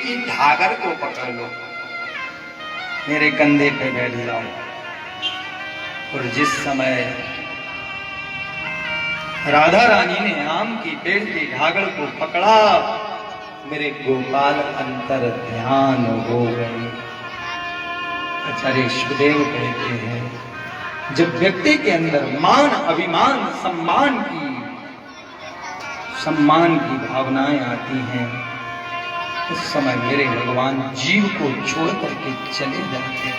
की धागर को पकड़ लो, मेरे कंधे पे बैठ जाओ। और जिस समय राधा रानी ने आम की पेड़ की धागर को पकड़ा, मेरे गोपाल अंतर ध्यान हो गए। आचार्य सुखदेव कहते हैं, जब व्यक्ति के अंदर मान, अभिमान, सम्मान की भावनाएं आती हैं, उस समय मेरे भगवान जीव को छोड़ करके चले जाते हैं।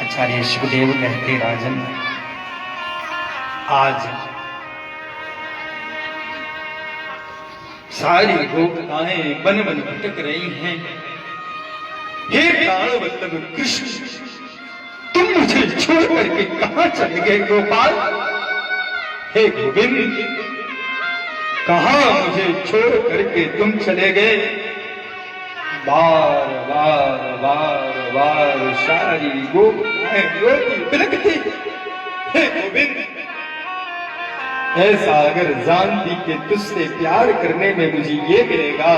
आचार्य सुखदेव कहते, राजन, आज सारी गोपिकाएं बन बन भटक रही हैं। हे प्राण वल्लभ कृष्ण, तुम मुझे छोड़ करके कहां चले गए गोपाल? हे गोविंद, कहां मुझे छोड़ करके तुम चले गए? बार बार बार बार सारी गोपिकाएं रोती बिलखती, हे गोविंद, ऐसा अगर जानती कि तुझसे प्यार करने में मुझे ये मिलेगा,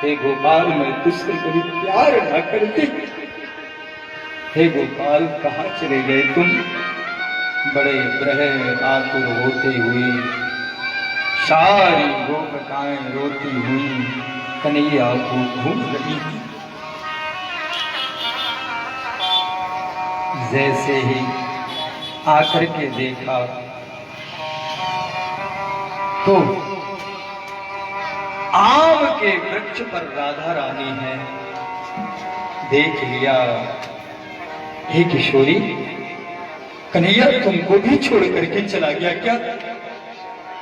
हे गोपाल, मैं तुझसे कभी प्यार न करती। हे गोपाल, कहाँ चले गए तुम? बड़े विरह आतुर होते हुए सारी गोपिकाएं रोती हुई कन्हैया को ढूंढ रही थी। जैसे ही आकर के देखा तो आम के वृक्ष पर राधा रानी है। देख लिया, हे किशोरी, कन्हैया तुमको भी छोड़ करके चला गया क्या?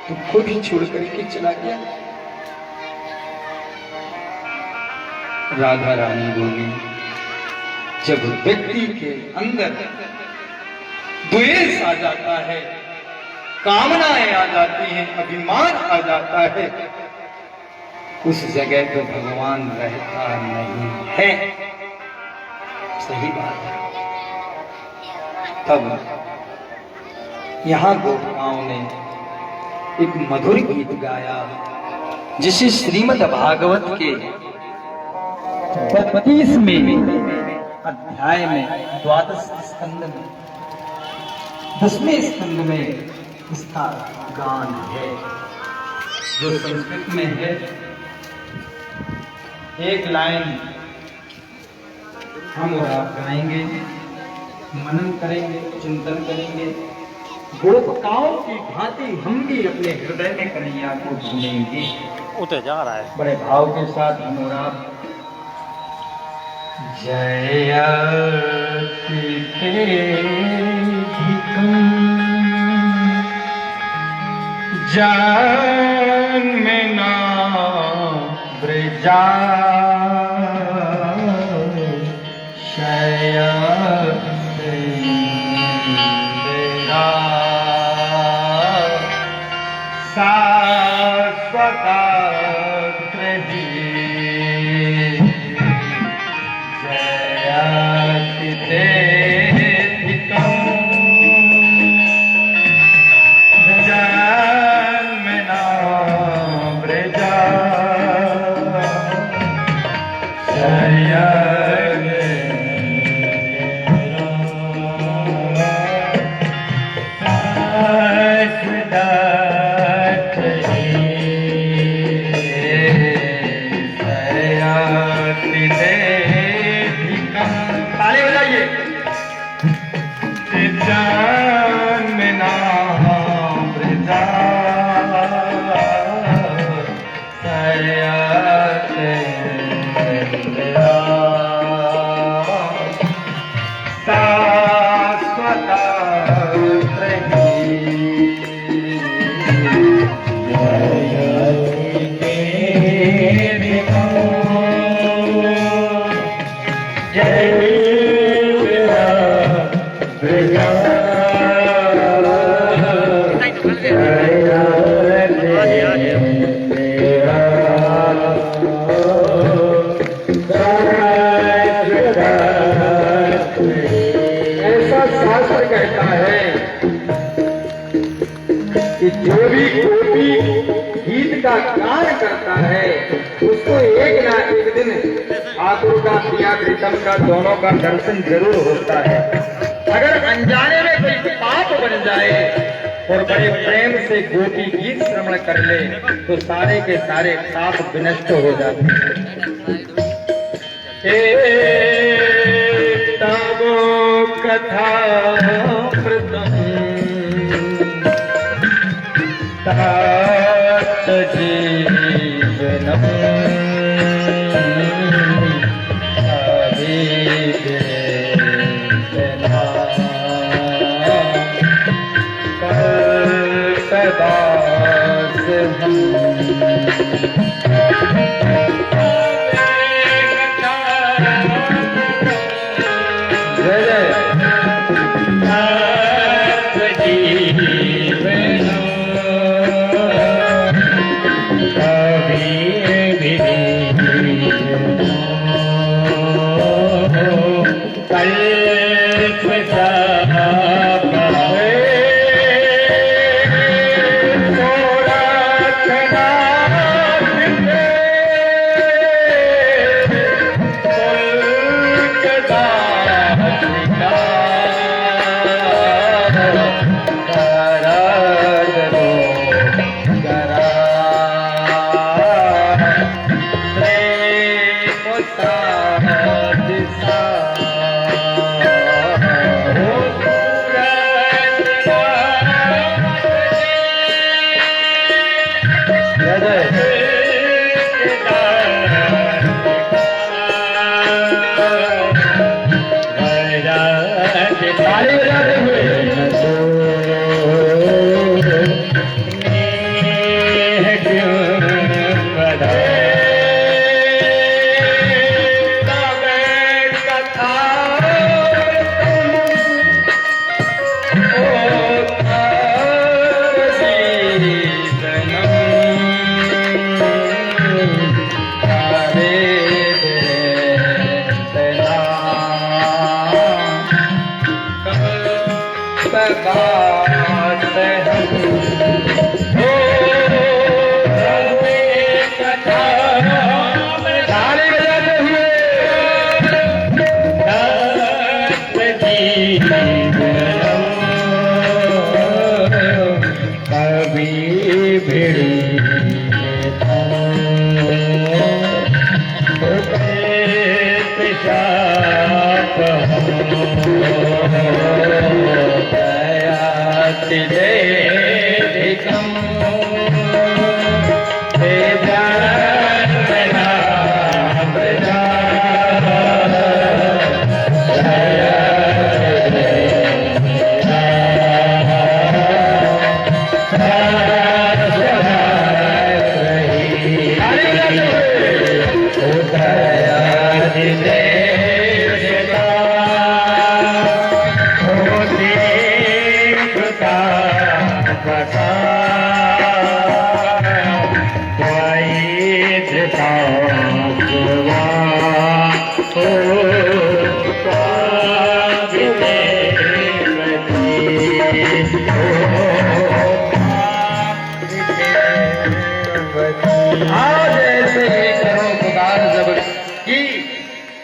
तुमको भी छोड़ करके चला गया? राधा रानी बोली, जब व्यक्ति के अंदर द्वेष आ जाता है, कामनाएं आ जाती हैं, अभिमान आ जाता है, उस जगह पे भगवान रहता नहीं है। सही बात है। तब यहां गोपिकाओं ने एक मधुर गीत गाया, जिसे श्रीमद् भागवत के 32वें अध्याय में 12 स्कंद में 10वें स्कंद में इसका गान है, जो संस्कृत में है। एक लाइन हम और आप गाएंगे, मनन करेंगे, चिंतन करेंगे। गोपिकाओं की भांति हम भी अपने हृदय में कन्हैया को ढूंढेंगे। उठे जा रहा है बड़े भाव के साथ हम और आप। जय जान में ना ब्रजा गान करता है उसको एक ना एक दिन ठाकुर का पिया प्रीतम का दोनों का दर्शन जरूर होता है। अगर अनजाने में कोई पाप बन जाए और बड़े प्रेम से गोपी गीत श्रवण कर ले तो सारे के सारे पाप विनष्ट हो जाते हैं। तब कथा तात जीवनम अभिवेदना कल्पदास हम।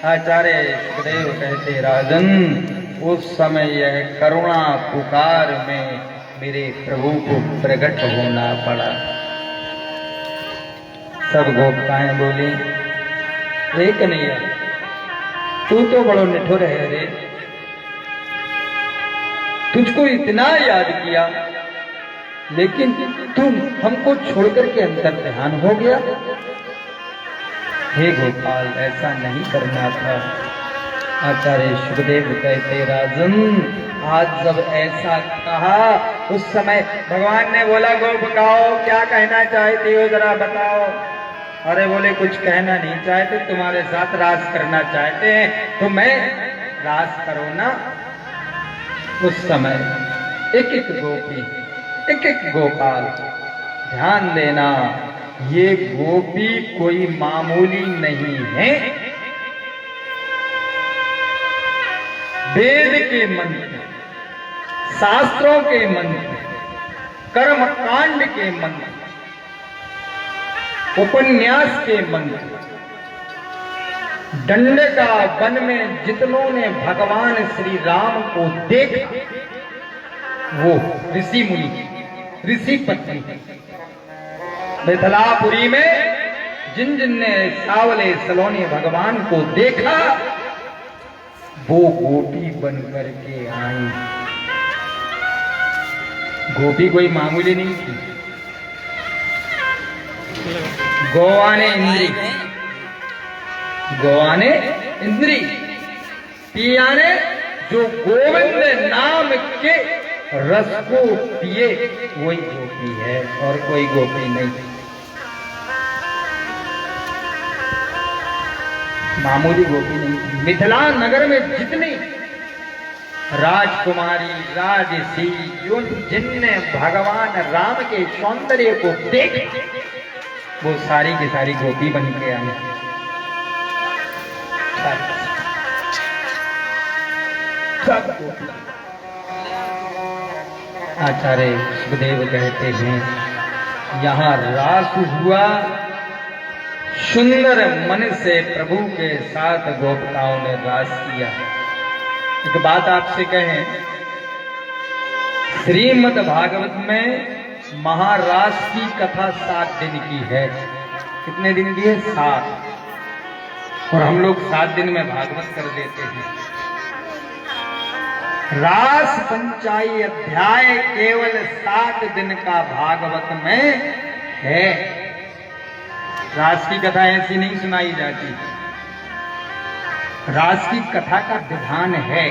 आचार्य सुखदेव कहते राजन, उस समय यह करुणा पुकार में मेरे प्रभु को प्रकट होना पड़ा। सब गोपिकाएं बोली, हे कन्हैया तू तो बड़ो निठुर है रे, तुझको इतना याद किया लेकिन तुम हमको छोड़कर के अंतर ध्यान हो गया। हे गोपाल ऐसा नहीं करना था। आचार्य सुखदेव कहते राजन, आज जब ऐसा कहा उस समय भगवान ने बोला गोपिकाओ क्या कहना चाहती हो जरा बताओ। अरे बोले कुछ कहना नहीं चाहते, तुम्हारे साथ रास करना चाहते हैं तो मैं रास करो ना। उस समय एक एक गोपी एक एक गोपाल, ध्यान देना ये गोपी कोई मामूली नहीं है। वेद के मंत्र, शास्त्रों के मंत्र, कर्मकांड के मंत्र, उपन्यास के मंत्र, डंडे का वन में जितनों ने भगवान श्री राम को देखा, वो ऋषि मुनि, ऋषि पत्नी, मिथिलापुरी में जिन जिन ने सावले सलोने भगवान को देखा, वो गोपी बन करके आई। गोपी कोई मामूली नहीं थी। गोवाने इंद्री, गोवाने इंद्री, पिया ने जो गोविंद नाम के रस को पिए, वही गोपी है और कोई गोपी नहीं। मामूली गोपी नहीं। मिथिला नगर में जितनी राजकुमारी, राजसी, जिनने भगवान राम के सौंदर्य को देखा, वो सारी की सारी गोपी बन के आई। सब गोपी। आचार्य सुखदेव कहते हैं, यहाँ रास हुआ, सुंदर मन से प्रभु के साथ गोपिकाओं ने रास किया। एक बात आपसे कहें, श्रीमद् भागवत में महारास की कथा 7 दिन की है। कितने दिन की है? 7। और हम लोग 7 दिन में भागवत कर देते हैं। रास पंचाई अध्याय केवल 7 दिन का भागवत में है। रास की कथा ऐसी नहीं सुनाई जाती। रास की कथा का विधान है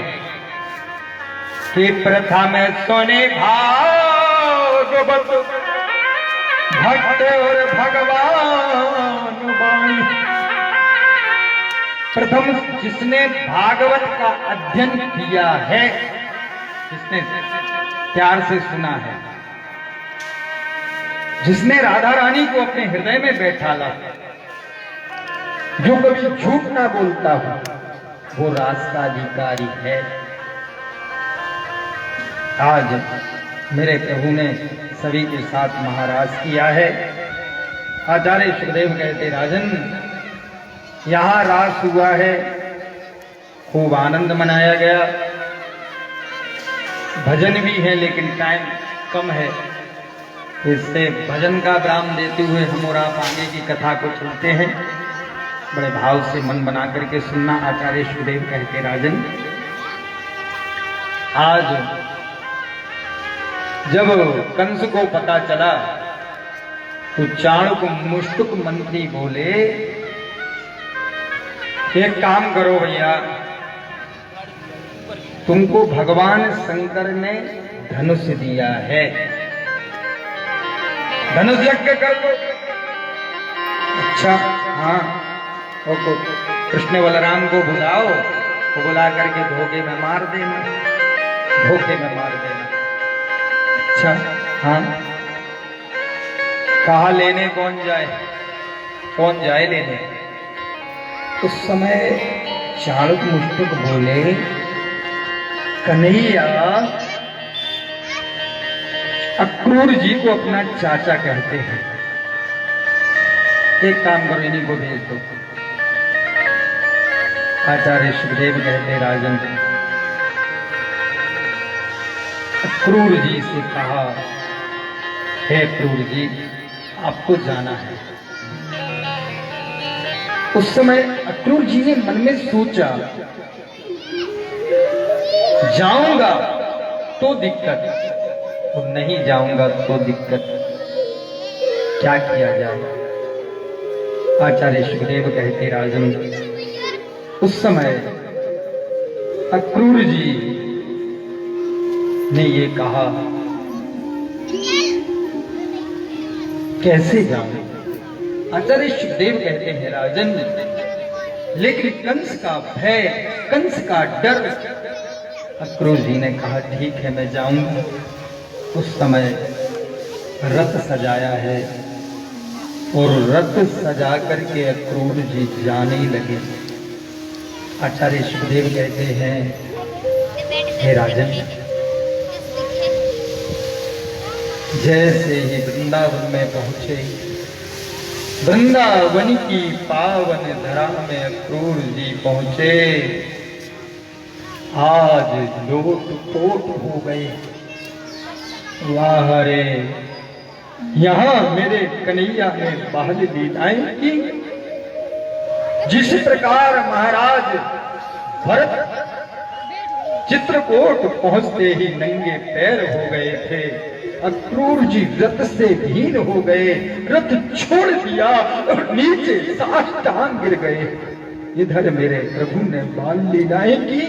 कि प्रथम सुने भागवत भक्त और भगवान वाणी। प्रथम जिसने भागवत का अध्ययन किया है, जिसने प्यार से सुना है, जिसने राधा रानी को अपने हृदय में बैठा ला, जो कभी झूठ ना बोलता हो, वो रास का अधिकारी है। आज मेरे प्रभु ने सभी के साथ महाराज किया है। आचार्य सुखदेव कहते, राजन यहाँ रास हुआ है, खूब आनंद मनाया गया, भजन भी है, लेकिन टाइम कम है, इससे भजन का विराम देते हुए हम और आप आगे की कथा को सुनते हैं। बड़े भाव से मन बना करके सुनना। आचार्य सुखदेव कहते, राजन आज जब कंस को पता चला तो चाणक्य मुष्टुक मंत्री बोले, एक काम करो भैया, तुमको भगवान शंकर ने धनुष दिया है, धनुष यज्ञ कर लो। अच्छा हाँ, कृष्ण बलराम को बुलाओ, वो बुला करके धोखे में मार देना, धोखे में मार देना। अच्छा हाँ, कहा लेने कौन जाए, कौन जाए लेने? उस समय चाणक्य मुष्टुक बोले, कन्हैया अक्रूर जी को अपना चाचा कहते हैं, एक काम करो, इन्हीं को भेज दो। आचार्य सुखदेव कहते, राजन अक्रूर जी से कहा, हे अक्रूर जी आपको जाना है। उस समय अक्रूर जी ने मन में सोचा, जाऊंगा तो दिक्कत, और नहीं जाऊंगा तो दिक्कत, क्या किया जाए? आचार्य सुखदेव कहते, राजन उस समय अक्रूर जी ने ये कहा, कैसे जाऊं? आचार्य सुखदेव कहते हैं, राजन लेकिन कंस का भय, कंस का डर। अक्रूर जी ने कहा, ठीक है मैं जाऊंगा। उस समय रथ सजाया है और रथ सजा करके अक्रूर जी जाने लगे। आचार्य सुखदेव कहते हैं, हे राजन जैसे ही वृंदावन में पहुंचे, वृंदावन की पावन धरा में अक्रूर जी पहुंचे। आज लोट पोट हो गए। वाह रे, यहाँ मेरे कन्हैया ने बाल लीलाएं की। जिस प्रकार महाराज भरत चित्रकूट पहुंचते ही नंगे पैर हो गए थे, अक्रूर जी रथ से भीन हो गए, रथ छोड़ दिया और नीचे साष्टांग गिर गए। इधर मेरे प्रभु ने बाल लीलाएं की,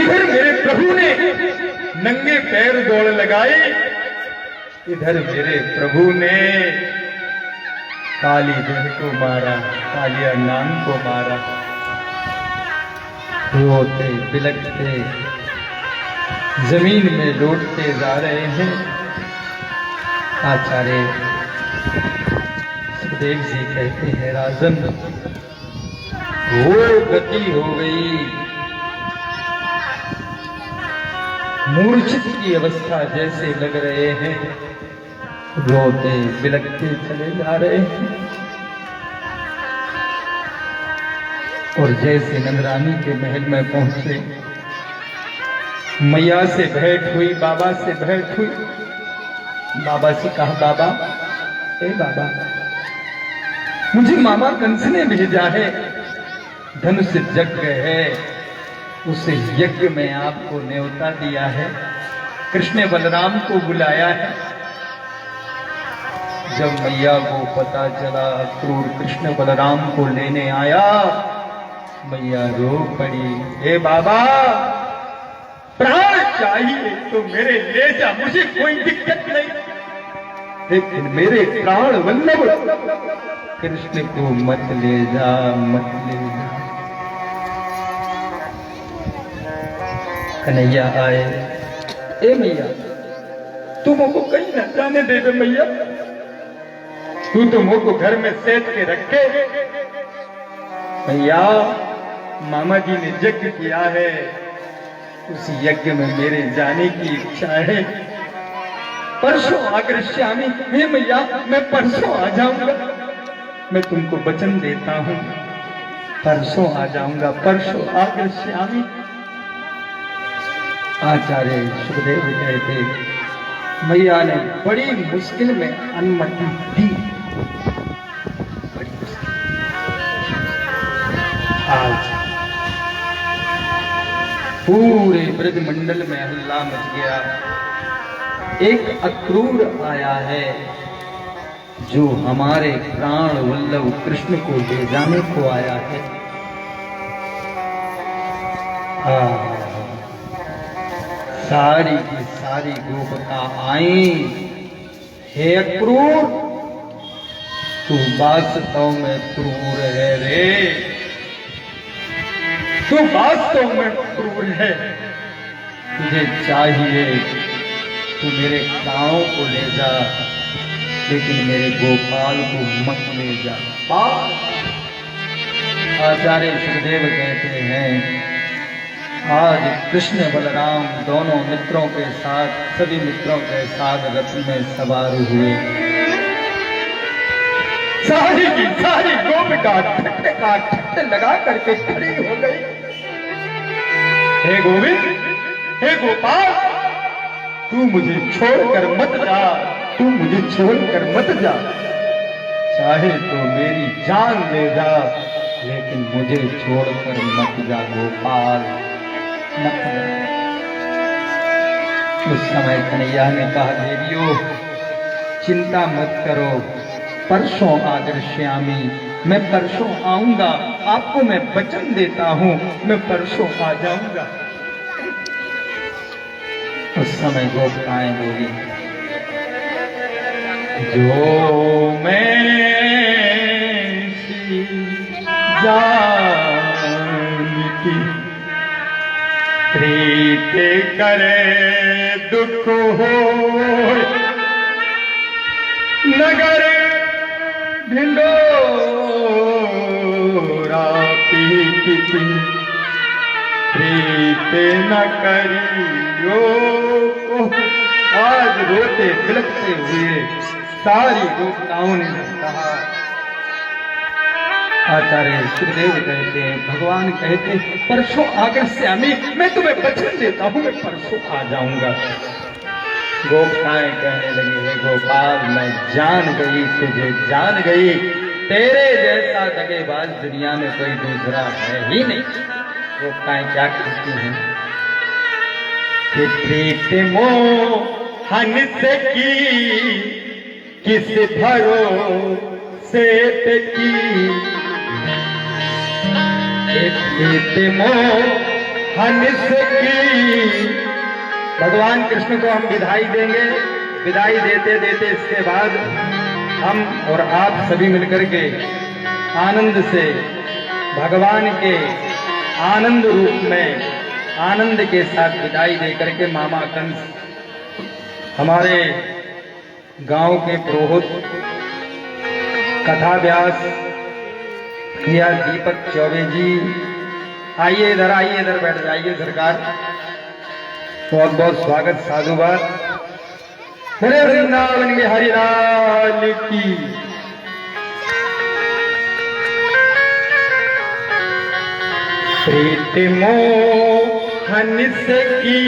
इधर मेरे प्रभु ने नंगे पैर दौड़ लगाई, इधर मेरे प्रभु ने काली देह को मारा, कालिया नाम को मारा। रोते बिलखते जमीन में लौटते जा रहे हैं। आचार्य सुखदेव जी कहते हैं, राजन वो गति हो गई, मूर्छित की अवस्था जैसे लग रहे हैं, रोते बिलखते चले जा रहे हैं। और जैसे नंदरानी के महल में पहुंचे, मैया से भेंट हुई, बाबा से भेंट हुई। बाबा से कहा, बाबा ए बाबा, मुझे मामा कंस ने भेजा है, धनुष यज्ञ है, उस यज्ञ में आपको न्योता दिया है, कृष्ण बलराम को बुलाया है। जब मैया को पता चला अक्रूर कृष्ण बलराम को लेने आया, मैया रो पड़ी। हे बाबा, प्राण चाहिए तो मेरे ले जा, मुझे कोई दिक्कत नहीं, लेकिन मेरे प्राण वल्लभ कृष्ण को मत ले जा, मत ले जा। कन्हैया आए, ए मैया, तू मुझको कहीं न जाने दे दे मैया, तू तो मुझको घर में सेट के रखे। मैया, मामा जी ने यज्ञ किया है, उस यज्ञ में मेरे जाने की इच्छा है। परसों आकर श्यामी, हे मैया, मैं परसों आ जाऊंगा, मैं तुमको वचन देता हूं, परसों आ जाऊंगा, परसों आकर श्यामी। आचार्य सुखदेव कहते, मैया ने बड़ी मुश्किल में अनुमति दी, बड़ी मुश्किल। आज पूरे ब्रजमंडल में हल्ला मच गया। एक अक्रूर आया है जो हमारे प्राण वल्लभ कृष्ण को ले जाने को आया है। सारी की सारी गोपिका आई। हे अक्रूर, तू वास्तव में क्रूर है रे, तू वास्तव में क्रूर है। तुझे चाहिए तू मेरे प्राणों को ले जा, लेकिन मेरे गोपाल को मत ले जा। आचार्य सुखदेव कहते हैं, आज कृष्ण बलराम दोनों मित्रों के साथ, सभी मित्रों के साथ रथ में सवार हुए। सारी की सारी गोपिका ठट्टे लगा करके खड़ी हो गई। हे गोविंद, हे गोपाल, तू मुझे छोड़कर मत जा, तू मुझे छोड़कर मत जा, चाहे तो मेरी जान ले जा, लेकिन मुझे छोड़कर मत जा गोपाल, मत जा। उस समय कन्हैया ने कहा, देवियों चिंता मत करो, परसों आकर श्यामी, मैं परसों आऊंगा, आपको मैं वचन देता हूं, मैं परसों आ जाऊंगा। उस समय गोपिकाएं बोली, जो मैं जानती प्रीत करे दुख हो, नगर ढिंडोरा पीती प्रीत न करियो। आज रोते बिलखते हुए सारी गोपिकाओं ने कहा। आचार्य सुखदेव कहते हैं, भगवान कहते हैं, परसों आकर श्यामी मैं तुम्हें वचन देता हूं, मैं परसों आ जाऊंगा। गोपिकाएं कहने लगी, हे गोपाल मैं जान गई, तुझे जान गई, तेरे जैसा दगेबाज दुनिया में कोई दूसरा है ही नहीं। गोपिकाएं क्या कहती हैं कि प्रीत मोहन से की किस भरोसे पे की, प्रीत मोहन से की। भगवान कृष्ण को हम विदाई देंगे। विदाई देते देते इसके बाद हम और आप सभी मिलकर के आनंद से भगवान के आनंद रूप में आनंद के साथ विदाई दे करके मामा कंस हमारे गांव के पुरोहित कथा व्यास भैया दीपक चौबे जी, आइए इधर बैठ जाइए सरकार। बहुत बहुत स्वागत साधुवाद। हरे वृंदावन के हरिलाल की। प्रीत मोहन से की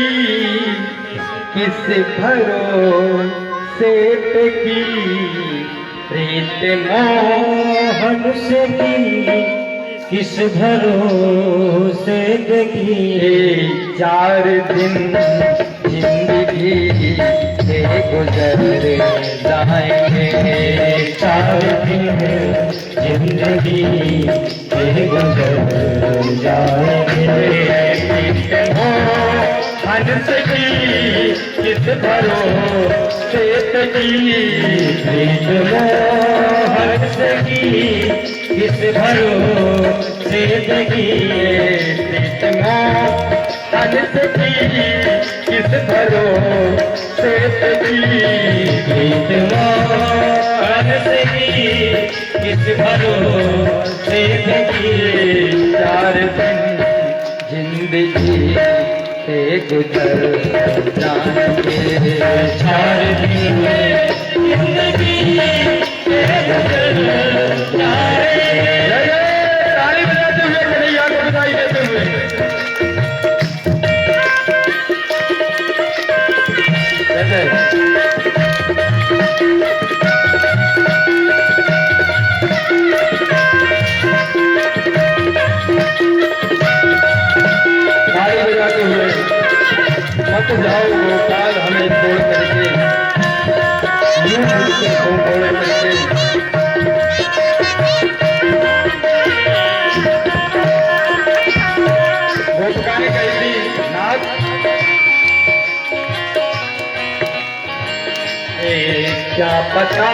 किस भरोसे पे की, प्रीत मोहन से की किस भरोसे पे की। 4 दिन जिंदगी के गुजर जाएंगे, 4 दिन जिंदगी के गुजर जाएंगे। हंस की किस भरोसे पे की, प्रीत मोहन से की किस भरोसे पे की। प्रीत मोहन से की किस भरोसे पे की, प्रीत मोहन से की किस भरोसे पे की। 4 दिन जिंदगी से गुजर जाएंगे, 4 दिन जिंदगी से गुजर जाएंगे। ताली बजाते हुए कन्हैया को बधाई देते हुए मत जाओ गोपाल हमें छोड़ करके, यूं मुझसे छोड़ करके। गोपिकाएं कहती, नाथ क्या पता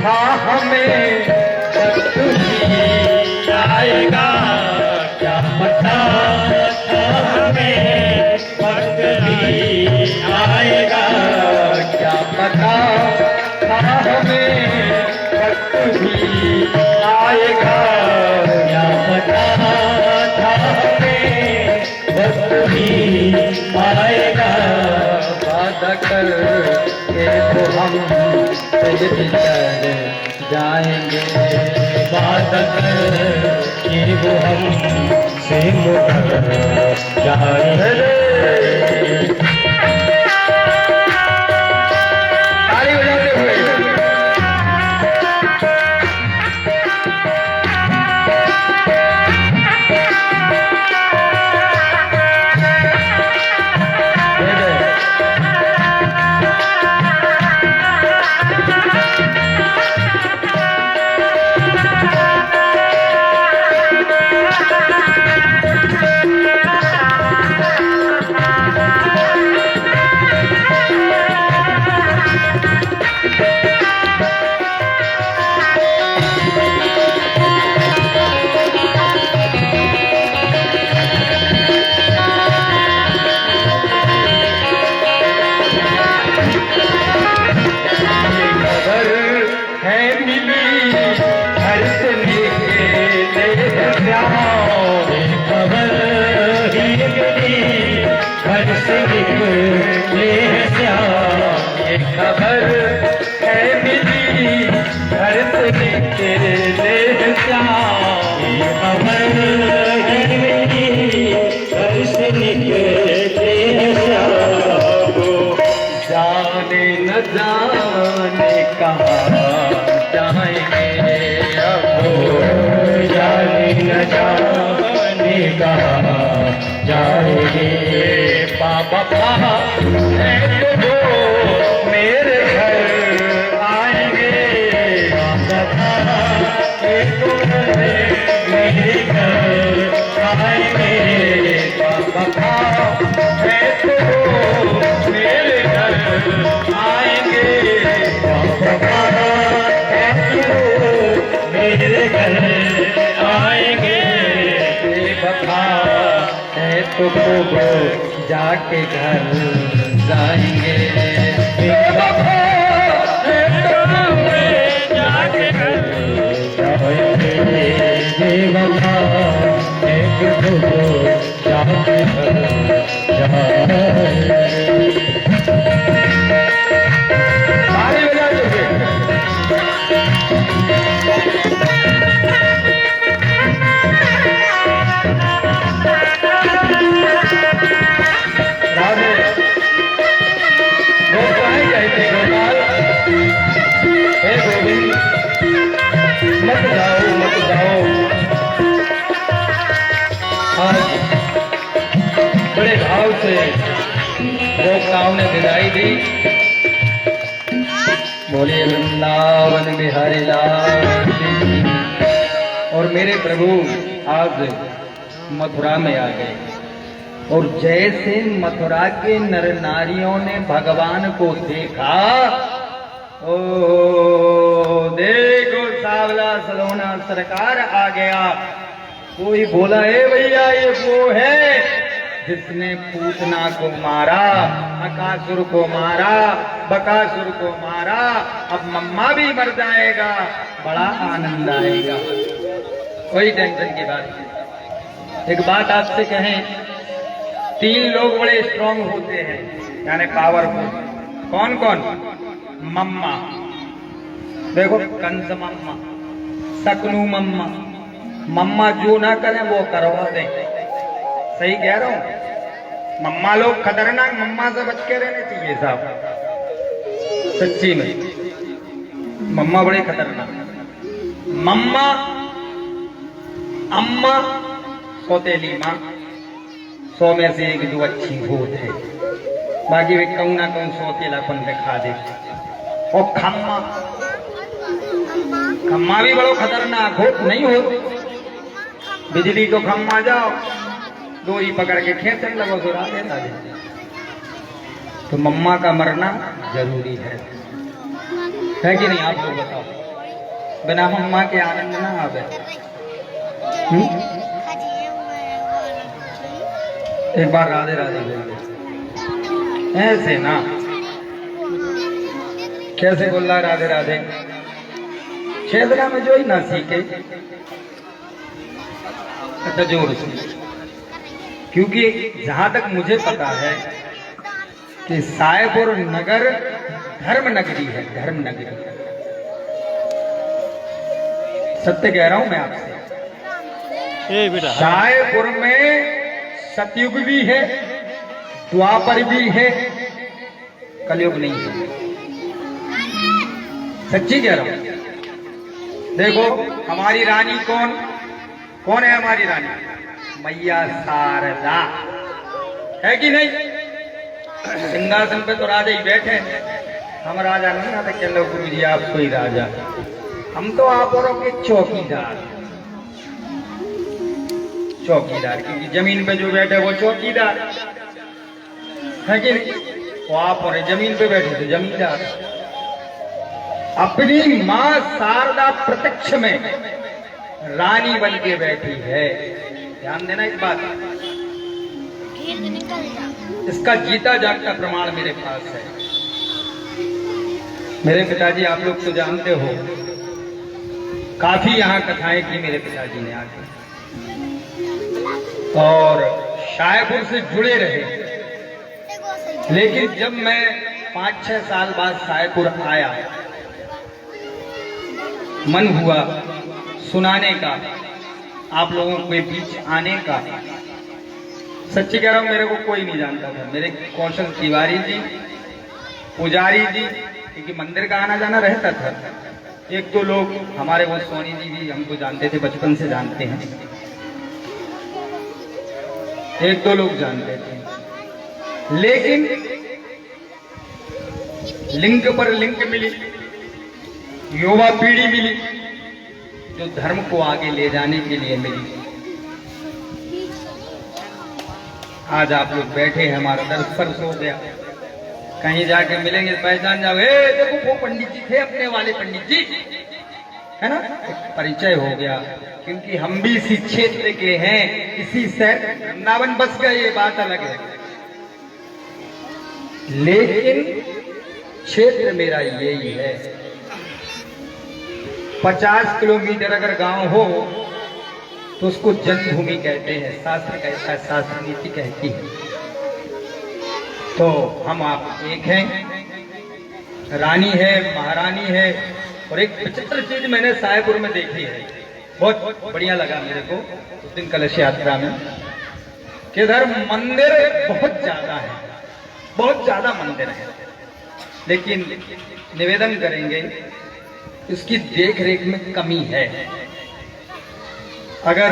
था हमें वक्त भी आएगा, क्या पता था हमें वक्त भी आएगा, क्या पता था हमें वक्त भी आएगा, क्या पता था हमें वक्त भी आएगा। वादा कर के तो हम तेरे भीतर जाएंगे, वादा कर के वो हम से मुकर जाएंगे। ताली बजाते हुए खबर है मिली न जाने कहाँ जाएंगे। बाबा कहाँ है तो वो मेरे घर आएंगे। बाबा कहाँ है तो मेरे घर आएंगे। बाबा कहाँ है तो वो मेरे घर आएंगे। बाबा कहाँ है तो मेरे घर आएंगे। बेवफा है तो वो जाके घर जाएंगे। बेवफा है तो वो जाके घर जाएंगे। बेवफा है तो वो जाके घर जाएंगे। ताली बजा दो। राधे वो कहीं कहते गोपाल, हे गोविंद मत जाओ मत जाओ। आज बड़े भाव से गोपिकाओं ने विदाई दी। बोले वृंदावन बिहारी लाल की। और मेरे प्रभु आज मथुरा में आ गए। और जैसे मथुरा के नर नारियों ने भगवान को देखा, ओ देखो सावला सलोना सरकार आ गया। कोई बोला ए भैया ये वो है जिसने पूतना को मारा, अकासुर को मारा, बकासुर को मारा। अब मम्मा भी मर जाएगा, बड़ा आनंद आएगा। कोई टेंशन की बात नहीं। एक बात आपसे कहें, 3 लोग बड़े स्ट्रांग होते हैं, यानी पावरफुल। कौन कौन? मम्मा, देखो कंस मम्मा, सकनू मम्मा। मम्मा जो ना करें वो करवा दें। सही कह रहा हूं? मम्मा लोग खतरनाक, मम्मा से बच के रहने चाहिए साहब, सच्ची में। मम्मा बड़े खतरनाक। मम्मा, अम्मा, सौतेली माँ, 100 में से 1 जो अच्छी होत है, बाकी वे कहूं ना कहूं सौतेलापन दिखा दे। और खम्मा, खम्मा भी बड़ो खतरनाक हो, नहीं हो बिजली को खम्मा जाओ, डोरी पकड़ के खेचने लगो तो राधे राधे। तो मम्मा का मरना जरूरी है कि नहीं? आप लोग बताओ, बिना मम्मा के आनंद ना आवे। एक बार राधे राधे बोल ऐसे ना, कैसे बोल रहा राधे राधे? छेदरा में जो ही ना सीखे, अच्छा जोर से, क्योंकि जहां तक मुझे पता है कि सायपुर नगर धर्म नगरी है, धर्म नगरी। सत्य कह रहा हूं मैं आपसे। सायपुर में सतयुग भी है, द्वापर भी है, कलयुग नहीं है। सच्ची कह रहा हूं। देखो हमारी रानी कौन कौन है? हमारी रानी मैया शारदा है कि नहीं? सिंहासन पे तो राजा ही बैठे, हम राजा नहीं आते। चलो गुरु जी आप कोई राजा, हम तो आप औरों के चौकीदार। चौकीदार, क्योंकि जमीन पे जो बैठे वो चौकीदार है कि नहीं? वो आप और जमीन पे बैठे थे जमींदार। अपनी मां शारदा प्रत्यक्ष में रानी बन के बैठी है। ध्यान देना इस बात, इसका जीता जागता प्रमाण मेरे पास है। मेरे पिताजी आप लोग तो जानते हो, काफी यहाँ कथाएं की मेरे पिताजी ने आके, और शायपुर से जुड़े रहे। लेकिन जब मैं 5-6 साल बाद शायपुर आया, मन हुआ सुनाने का, आप लोगों के बीच आने का। सच्ची कह रहा हूं, मेरे को कोई नहीं जानता था। मेरे कौशल तिवारी जी, पुजारी जी, क्योंकि मंदिर का आना जाना रहता था। 1-2 लोग हमारे, वो सोनी जी भी हमको जानते थे, बचपन से जानते हैं। एक दो लोग जानते थे, लेकिन लिंक पर लिंक मिली, युवा पीढ़ी मिली जो धर्म को आगे ले जाने के लिए मिली। आज आप लोग बैठे हैं, हमारा दर्द स्पर्श हो गया। कहीं जाके मिलेंगे पहचान जाओ, देखो वो पंडित जी थे, अपने वाले पंडित जी, है ना, एक परिचय हो गया। क्योंकि हम भी इसी क्षेत्र के हैं, इसी शहर वृंदावन बस गए, ये बात अलग है, लेकिन क्षेत्र मेरा यही है। 50 किलोमीटर अगर गांव हो तो उसको जन्मभूमि कहते हैं, शास्त्र कहता है, शास्त्र नीति कहती है। तो हम आप एक हैं, रानी है, महारानी है। और एक विचित्र चीज मैंने साहेबपुर में देखी है, बहुत बढ़िया लगा मेरे को उस दिन कलश यात्रा में, कि इधर मंदिर बहुत ज्यादा है, बहुत ज्यादा मंदिर है, लेकिन निवेदन करेंगे इसकी देख रेख में कमी है। अगर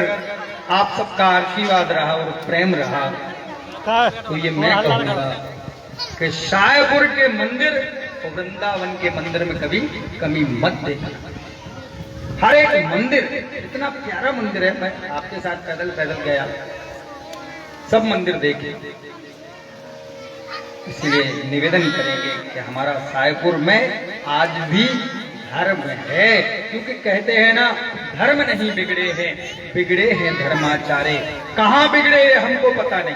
आप सबका आशीर्वाद रहा और प्रेम रहा तो ये मैं कहूंगा कि शाहपुर के मंदिर और वृंदावन के मंदिर में कभी कमी मत देखना। हर एक मंदिर इतना प्यारा मंदिर है, मैं आपके साथ पैदल पैदल गया, सब मंदिर देखे। इसलिए निवेदन करेंगे कि हमारा शाहपुर में आज भी धर्म है, क्योंकि कहते हैं ना, धर्म नहीं बिगड़े हैं, बिगड़े हैं धर्माचार्य। कहाँ बिगड़े हैं हमको पता नहीं,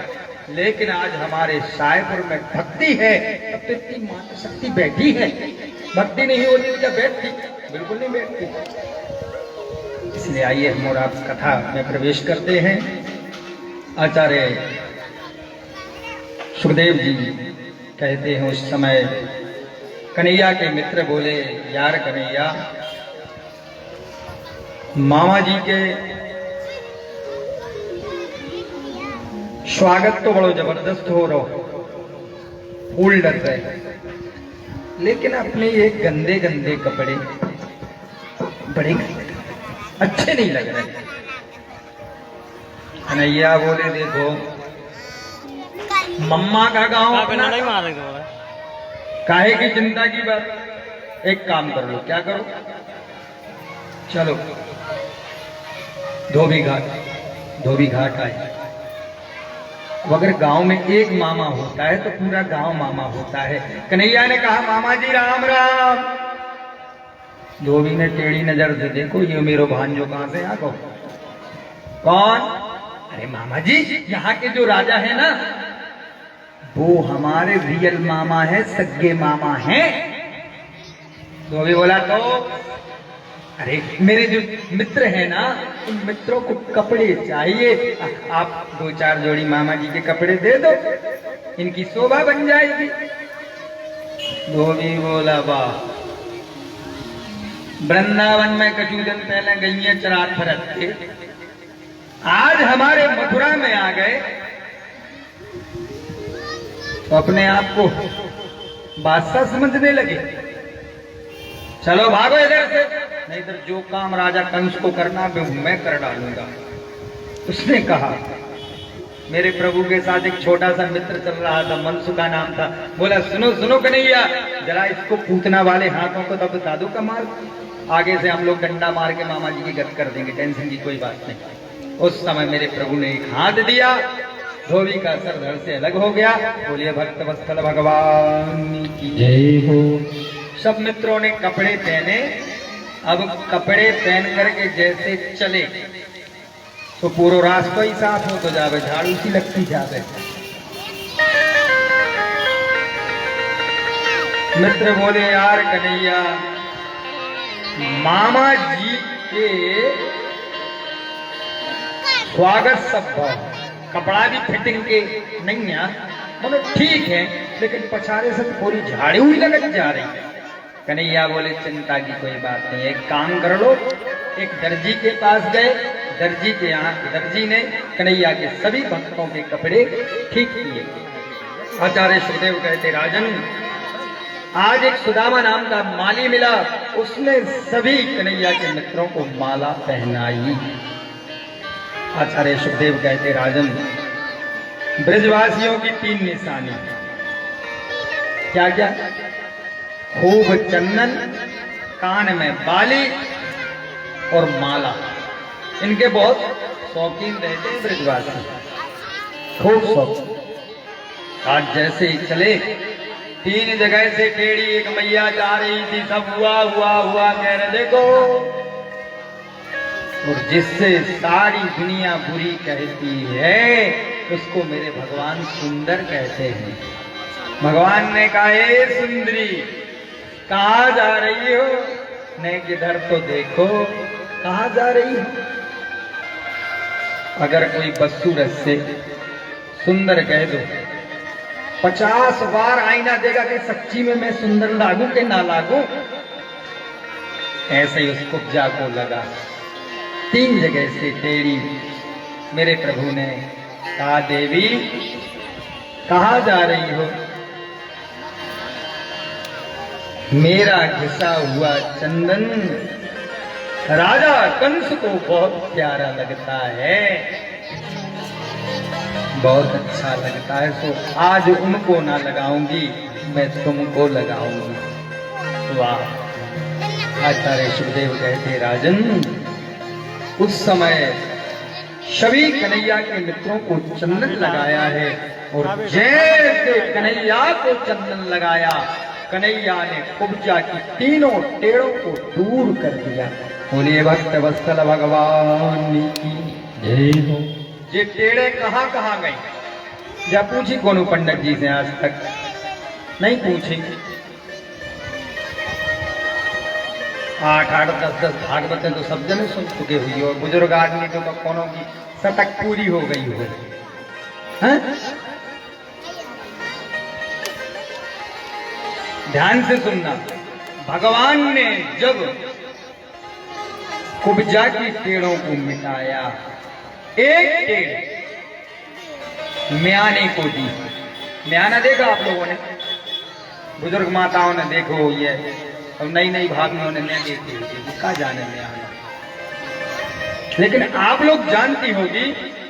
लेकिन आज हमारे शाहपुर में भक्ति है। तब तो इतनी माता शक्ति बैठी है, भक्ति नहीं होती तो क्या बैठती? बिल्कुल नहीं बैठती। इसलिए आइए हम और आप कथा में प्रवेश करते हैं। आचार्य सुखदेव जी कहते हैं, उस समय कन्हैया के मित्र बोले, यार कन्हैया, मामा जी के स्वागत तो बड़ो जबरदस्त हो रहा, फूल डर रहे, लेकिन अपने ये गंदे गंदे कपड़े बड़े अच्छे नहीं लग रहे। कन्हैया बोले, देखो मम्मा का गांव अपना, काहे की चिंता की बात, एक काम कर लो। क्या करो? चलो धोबी घाट आए। अगर गांव में एक मामा होता है तो पूरा गांव मामा होता है। कन्हैया ने कहा, मामा जी राम राम। धोबी ने टेढ़ी नजर से, देखो ये मेरो भांजो कहां से आ गो? कौन? अरे मामा जी, यहाँ के जो राजा है ना, वो हमारे रियल मामा है, सगे मामा हैं। धोबी बोला, तो अरे मेरे जो मित्र हैं ना, उन मित्रों को कपड़े चाहिए, आप 2-4 जोड़ी मामा जी के कपड़े दे दो, इनकी शोभा बन जाएगी। धोबी बोला, वाह, वृंदावन में कछु दिन पहले गईया चरात फरत थे, आज हमारे मथुरा में आ गए तो अपने आप को बादशाह समझने लगे। चलो भागो इधर से, नहीं इधर जो काम राजा कंस को करना मैं कर डालूंगा। उसने कहा, मेरे प्रभु के साथ एक छोटा सा मित्र चल रहा था, मनसु का नाम था। बोला, सुनो सुनो कन्हैया, जरा इसको पूतना वाले हाथों को तब बता दो कमाल, आगे से हम लोग डंडा मार के मामा जी की गत कर देंगे, टेंशन की कोई बात नहीं। उस समय मेरे प्रभु ने एक हाथ दिया, धोबी का सर धड़ से अलग हो गया। बोलिए भक्त वत्सल भगवान की जय हो। सब मित्रों ने कपड़े पहने। अब कपड़े पहन करके जैसे चले तो पूरा रास्ता ही साफ हो तो जावे, झाड़ू सी लगती जावे। मित्र बोले, यार कन्हैया, मामा जी के स्वागत सब कपड़ा भी फिटिंग के नहीं है, मतलब ठीक है, लेकिन पछाड़े से तो पूरी झाड़ी हुई लगत जा रही। कन्हैया बोले, चिंता की कोई बात नहीं, एक काम कर लो। एक दर्जी के पास गए, दर्जी के यहाँ दर्जी ने कन्हैया के सभी भक्तों के कपड़े ठीक किए। आचार्य सुखदेव कहते, राजन, आज एक सुदामा नाम का माली मिला, उसने सभी कन्हैया के मित्रों को माला पहनाई। आचार्य सुखदेव कहते, राजन, ब्रजवासियों की 3 निशानी। क्या क्या? खूब चंदन, कान में बाली और माला। इनके बहुत शौकीन रहते हैं ब्रजवासी, खूब शौकीन। आज जैसे ही चले, 3 जगह से टेढ़ी एक मैया जा रही थी, सब हुआ हुआ हुआ कह रहे देखो। और जिससे सारी दुनिया बुरी कहती है उसको मेरे भगवान सुंदर कहते हैं। भगवान ने कहा, हे सुंदरी कहाँ जा रही हो? नहीं किधर तो देखो, कहाँ जा रही हो? अगर कोई बदसूरत से सुंदर कह दो, 50 बार आईना देगा कि सच्ची में मैं सुंदर लागू कि ना लागू। ऐसे ही उस कुब्जा को लगा। 3 जगह से टेढ़ी मेरे प्रभु ने कहा, देवी कहाँ जा रही हो? मेरा घिसा हुआ चंदन राजा कंस को बहुत प्यारा लगता है, बहुत अच्छा लगता है, सो आज उनको ना लगाऊंगी, मैं तुमको लगाऊंगी। वाह! आचार्य सुखदेव कहते, राजन उस समय सभी कन्हैया के मित्रों को चंदन लगाया है, और जैसे कन्हैया को चंदन लगाया, कन्हैया ने कुब्जा की 3 टेढ़ों को दूर कर दिया। बोलिए भक्त वत्सल भगवान की जय हो। ये टेढ़े कहाँ कहाँ गए? या पूछी कोनो पंडित जी से? आज तक नहीं पूछी। 8-8, 10-10 भागवतें तो सब जने सुन चुके हुई हो, बुजुर्ग आदमी को तो कोनो की सतक पूरी हो गई हो। हैं? ध्यान से सुनना। भगवान ने जब कुब्जा की टेढ़ों को मिटाया, एक टेढ़ म्याने को दी। म्याना देखा आप लोगों ने? बुजुर्ग माताओं ने देखो, ये और नई नई भाभियों ने नहीं देखी होगी, क्या जाने म्याना। लेकिन आप लोग जानती होगी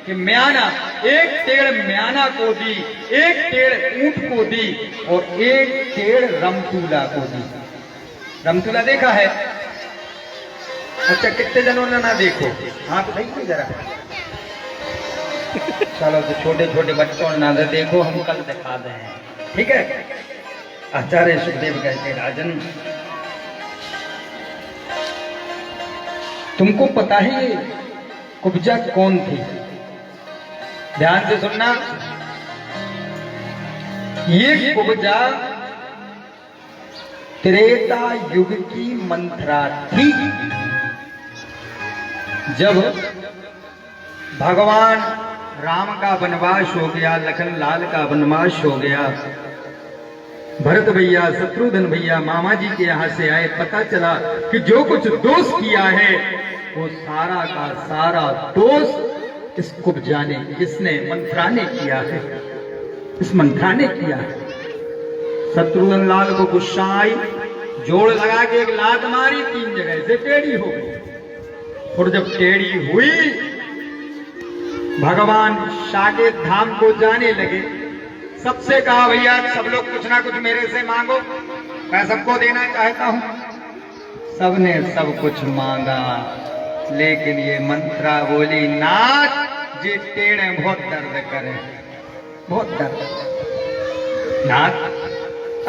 कि म्याना, एक टेढ़ म्याना को दी, एक टेढ़ ऊंट को दी, और एक टेढ़ रमतूला को दी। रमतूला देखा है? अच्छा, कितने जनों ने ना देखो? हाँ तो देखिए जरा। चलो तो छोटे छोटे बच्चों ने ना देखो, हम कल दिखा दें, ठीक है? आचार्य सुखदेव कहते, राजन तुमको पता है ये कुब्जा कौन थी? ध्यान से सुनना। ये कुब्जा त्रेता युग की मंथरा थी। जब भगवान राम का वनवास हो गया, लखन लाल का वनवास हो गया, भरत भैया, शत्रुघ्न भैया मामा जी के यहाँ से आए, पता चला कि जो कुछ दोष किया है वो सारा का सारा दोष इस कुब्जा ने, इसने मंथरा ने किया है, इस मंथरा ने किया है। शत्रुघ्न लाल को गुस्सा आई, जोड़ लगा के एक लात मारी, 3 जगह से टेढ़ी हो गई। और जब टेढ़ी हुई, भगवान साकेत धाम को जाने लगे। सबसे कहा, भैया सब लोग कुछ ना कुछ मेरे से मांगो, मैं सबको देना चाहता हूं। सबने सब कुछ मांगा, लेकिन ये मंत्रा बोली, नाथ ये टेढ़े बहुत दर्द करे, बहुत दर्द। नाथ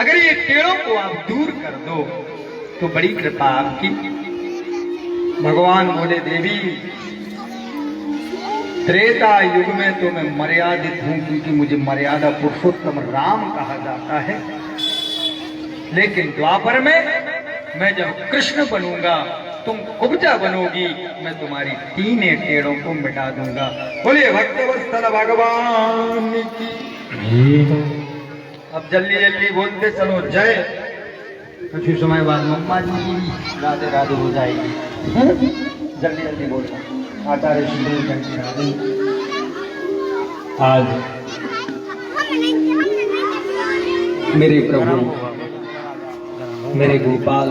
अगर ये टेढ़ों को आप दूर कर दो तो बड़ी कृपा आपकी। भगवान बोले, देवी त्रेता युग में तो मैं मर्यादित हूं, क्योंकि मुझे मर्यादा पुरुषोत्तम राम कहा जाता है। लेकिन द्वापर में मैं जब कृष्ण बनूंगा, तुम कुब्जा बनोगी, मैं तुम्हारी 3 टेढ़ों को मिटा दूंगा। बोलिए भक्तवत्सल भगवान की। अब जल्दी जल्दी बोलते चलो जय। कुछ ही समय बाद मम्मा जी की राधे राधे हो जाएगी। जल्दी जल्दी बोलना। आचार्य सुखदेव कहते राधे। आज मेरे प्रभु, मेरे गोपाल